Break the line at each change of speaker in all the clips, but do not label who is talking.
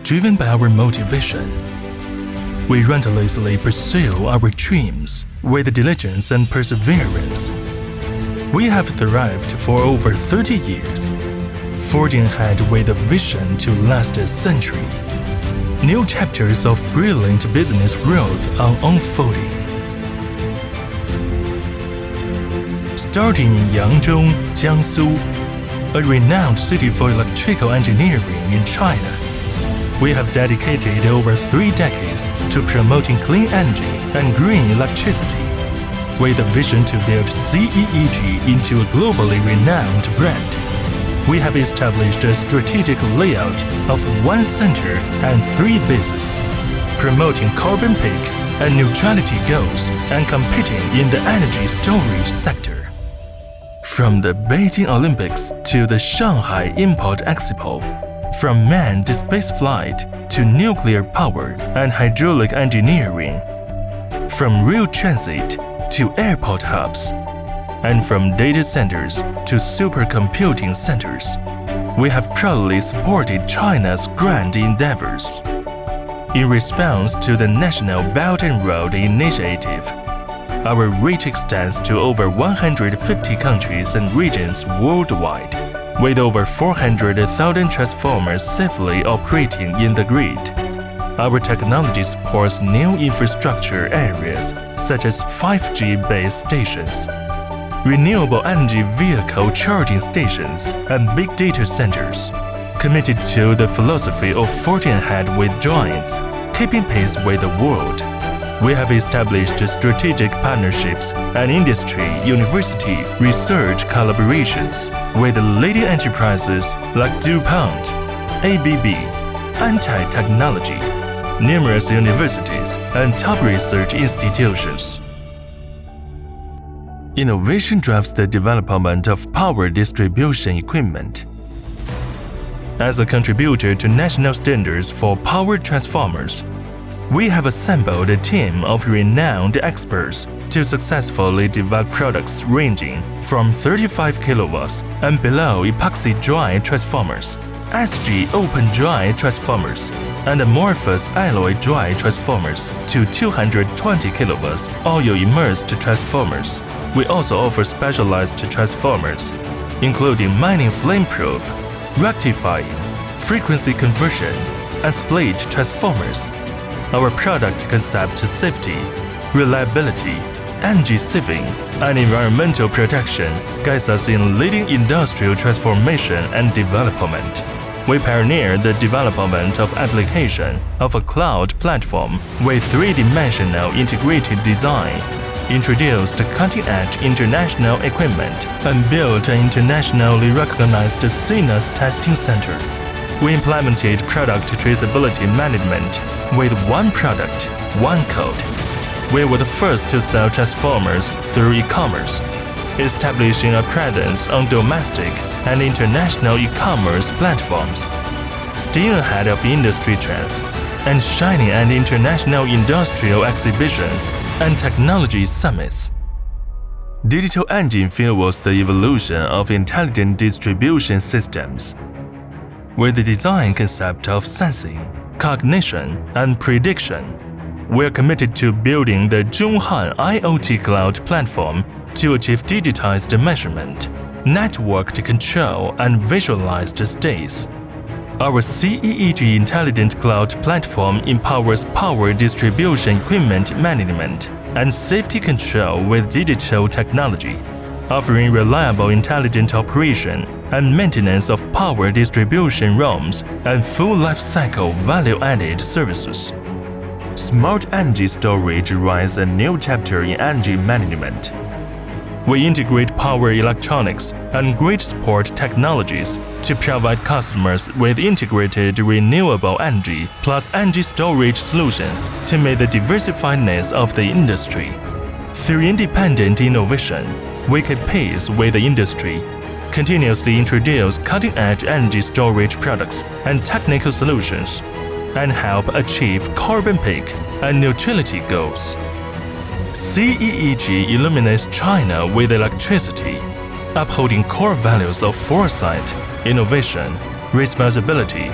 driven by our motivation. We relentlessly pursue our dreams with diligence and perseverance. We have thrived for over 30 years, forging ahead with a vision to last a century. New chapters of brilliant business growth are unfolding. Starting in Yangzhou, Jiangsu, a renowned city for electrical engineering in China, we have dedicated over 3 decades to promoting clean energy and green electricity, with a vision to build CEEG into a globally renowned brand. We have established a strategic layout of 1 center and 3 bases, promoting carbon peak and neutrality goals and competing in the energy storage sector. From the Beijing Olympics to the Shanghai Import Expo, from manned spaceflight to nuclear power and hydraulic engineering, from rail transit to airport hubs, and from data centers to supercomputing centers, we have proudly supported China's grand endeavors. In response to the National Belt and Road Initiative, our reach extends to over 150 countries and regions worldwide, with over 400,000 transformers safely operating in the grid. Our technology supports new infrastructure areas such as 5G base stations, renewable energy vehicle charging stations, and big data centers. Committed to the philosophy of forging ahead with giants, keeping pace with the world, we have established strategic partnerships and industry, university, research collaborations with leading enterprises like DuPont, ABB, Anti-Technology, numerous universities, and top research institutions. Innovation drives the development of power distribution equipment. As a contributor to national standards for power transformers, we have assembled a team of renowned experts to successfully develop products ranging from 35 kilowatts and below epoxy dry transformers, SG open dry transformers, and amorphous alloy dry transformers to 220 kilowatts oil immersed transformers. We also offer specialized transformers, including mining flame-proof, rectifying, frequency conversion, and split transformers. Our product concept safety, reliability, energy saving, and environmental protection guides us in leading industrial transformation and development. We pioneered the development of application of a cloud platform with 3-dimensional integrated design, introduced cutting-edge international equipment, and built an internationally recognized CNAS testing center. We implemented product traceability management with 1 product, 1 code. We were the first to sell transformers through e-commerce, establishing a presence on domestic and international e-commerce platforms, staying ahead of industry trends, and shining at international industrial exhibitions and technology summits. Digital engine fuels the evolution of intelligent distribution systems. With the design concept of sensing, cognition, and prediction, we're committed to building the Zhonghan IoT Cloud platform to achieve digitized measurement, networked control, and visualized states. Our CEEG Intelligent Cloud platform empowers power distribution equipment management and safety control with digital technology, offering reliable intelligent operation and maintenance of power distribution ROMs and full lifecycle value-added services. Smart energy storage writes a new chapter in energy management. We integrate power electronics and grid support technologies to provide customers with integrated renewable energy plus energy storage solutions to meet the diversified needs of the industry. Through independent innovation, we keep pace with the industry, continuously introduce cutting-edge energy storage products and technical solutions, and help achieve carbon peak and neutrality goals. CEEG illuminates China with electricity, upholding core values of foresight, innovation, responsibility,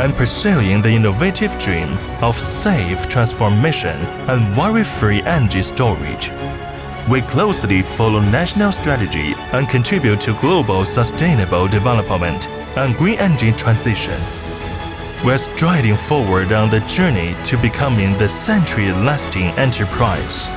and pursuing the innovative dream of safe transformation and worry-free energy storage. We closely follow national strategy and contribute to global sustainable development and green energy transition. We're striding forward on the journey to becoming the century-lasting enterprise.